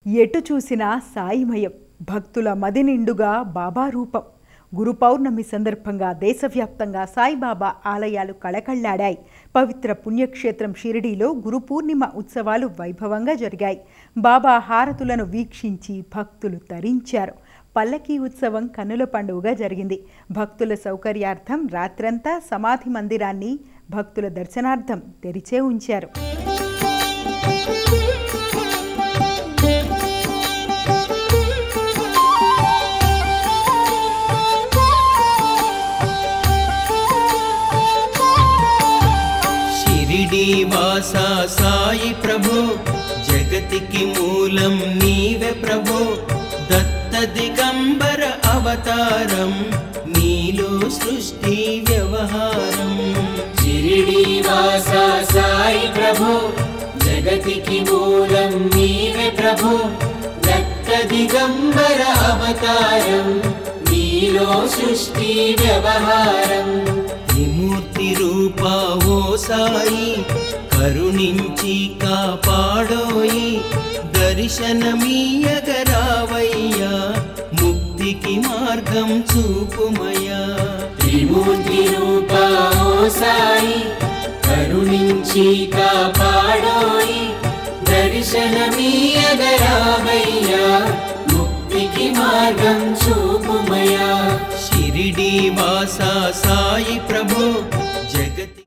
ఎటు చూసినా సాయిమయం, భక్తుల మది నిండుగా బాబా రూపం. గురు పౌర్ణమి సందర్భంగా దేశవ్యాప్తంగా సాయిబాబా ఆలయాలు కళకళ్లాడాయి. పవిత్ర పుణ్యక్షేత్రం షిరిడీలో గురు పూర్ణిమ ఉత్సవాలు వైభవంగా జరిగాయి. బాబా హారతులను వీక్షించి భక్తులు తరించారు. పల్లకీ ఉత్సవం కన్నుల పండుగగా జరిగింది. భక్తుల సౌకర్యార్థం రాత్రంతా సమాధి మందిరాన్ని భక్తుల దర్శనార్థం తెరిచే ఉంచారు. వాసా సాయి ప్రభో, జగతికి మూలం నీవే ప్రభో. దత్త దిగంబర అవతారం, నీలో సృష్టి వ్యవహారం. షిరిడి వాసా సాయి ప్రభో, జగతికి మూలం నీవే ప్రభో. దత్త దిగంబర అవతారం, నీలో సృష్టి వ్యవహారం. త్రిమూర్తి రూపా ఓ సాయి, కరుణించి కాపాడోయి. దర్శనమీయగరావయ్యా, ముక్తికి మార్గం చూపుమయ్యా. త్రిమూర్తి రూపా ఓ సాయి, కరుణించి కాపాడోయి. దర్శనమీయగరావయ్యా, ముక్తికి మార్గం చూపుమయ్యా. షిరిడి వాసా సాయి ప్రభో, జగతి